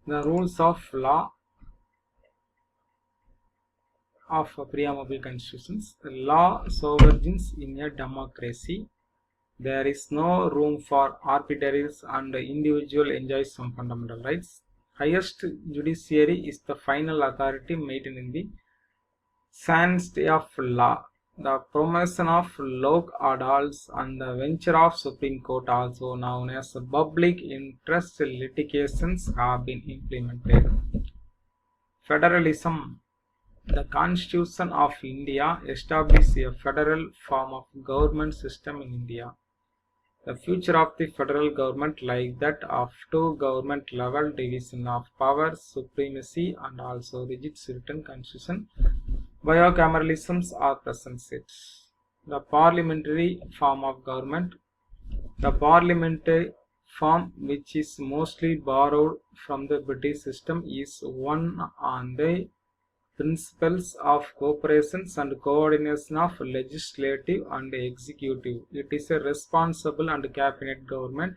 The rules of law of preamble constitutions. Law sovereigns in a democracy. There is no room for arbitraries and individual enjoys some fundamental rights. Highest judiciary is the final authority maintained in the sanctity of law. The promotion of lok adals and the venture of Supreme Court, also known as public interest litigations, have been implemented. Federalism. The Constitution of India established a federal form of government system in India. The future of the federal government like that of two government level division of powers, supremacy and also rigid written constitution. Bicameralisms are present. The parliamentary form of government. The parliamentary form, which is mostly borrowed from the British system, is one on the principles of cooperation and coordination of legislative and executive. It is a responsible and cabinet government,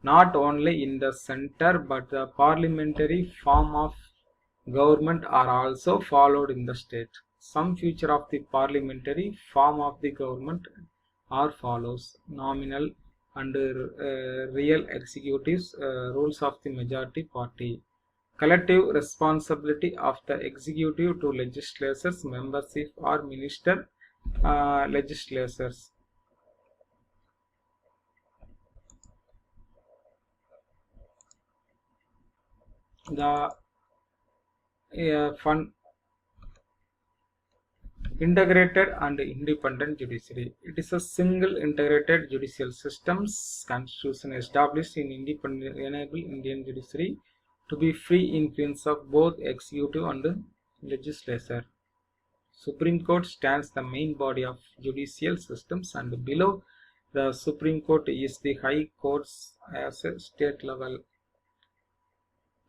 not only in the center, but the parliamentary form of government are also followed in the state. Some feature of the parliamentary form of the government are follows: nominal and real executives, rules of the majority party, collective responsibility of the executive to legislatures, membership or minister legislatures. The integrated and independent judiciary. It is a single integrated judicial systems. Constitution established in independent enable Indian judiciary to be free influence of both executive and legislature. Supreme Court stands the main body of judicial systems, and below the Supreme Court is the High Courts as a state level.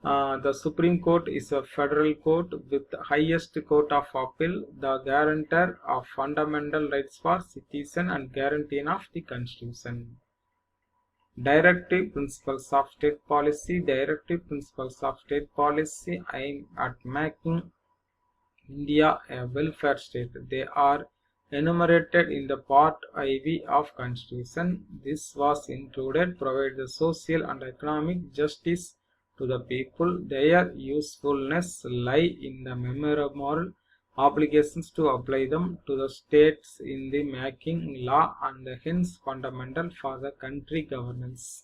The Supreme Court is a federal court with the highest court of appeal, the guarantor of fundamental rights for citizens and guardian of the Constitution. Directive principles of state policy. Directive principles of state policy aim at making India a welfare state. They are enumerated in the Part IV of Constitution. This was included provide the social and economic justice to the people. Their usefulness lie in the moral obligations to apply them to the states in the making law and hence fundamental for the country governance.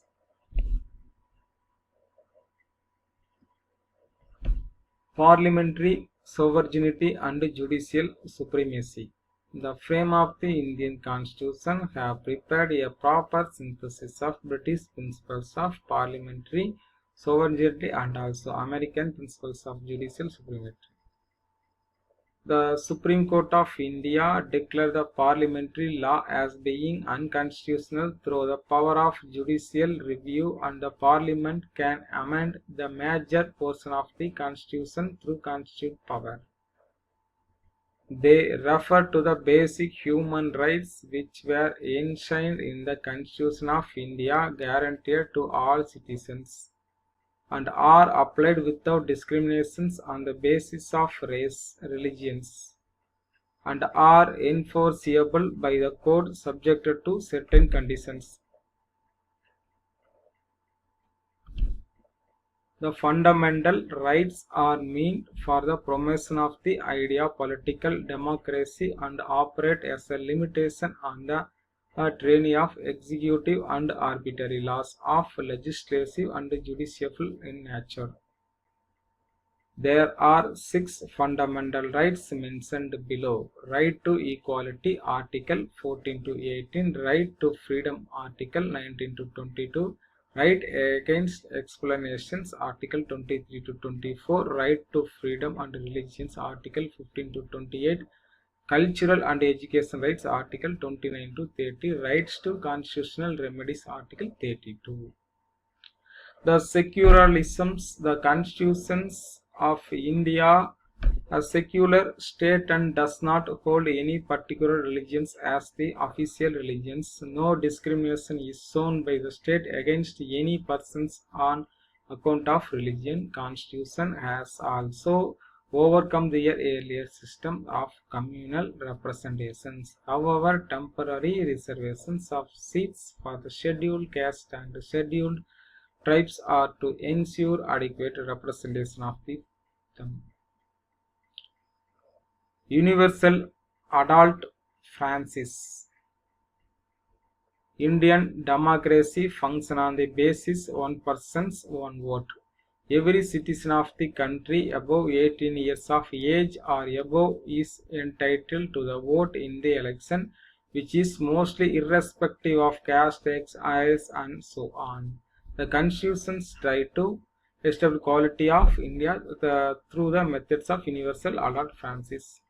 Parliamentary sovereignty and judicial supremacy. The frame of the Indian Constitution have prepared a proper synthesis of British principles of parliamentary sovereignty and also American principles of judicial supremacy. The Supreme Court of India declared the parliamentary law as being unconstitutional through the power of judicial review, and the Parliament can amend the major portion of the Constitution through constitutional power. They refer to the basic human rights which were enshrined in the Constitution of India, guaranteed to all citizens, and are applied without discriminations on the basis of race, religions, and are enforceable by the court subjected to certain conditions. The fundamental rights are meant for the promotion of the idea of political democracy and operate as a limitation on the tyranny of executive and arbitrary laws of legislative and judicial in nature. There are 6 fundamental rights mentioned below: right to equality, Article 14 to 18, right to freedom, Article 19 to 22, right against explanations, Article 23 to 24, right to freedom and religions, Article 15 to 28, cultural and education rights, Article 29 to 30, rights to constitutional remedies, Article 32. The secularisms. The constitutions of India a secular state and does not hold any particular religions as the official religions. No discrimination is shown by the state against any persons on account of religion. Constitution has also overcome the earlier system of communal representations. However, temporary reservations of seats for the scheduled caste and scheduled tribes are to ensure adequate representation of them. Universal adult franchise. Indian democracy functions on the basis one person's one vote. Every citizen of the country above 18 years of age or above is entitled to the vote in the election, which is mostly irrespective of caste, eyes, and so on. The constitutions try to establish quality of India through the methods of universal adult franchise.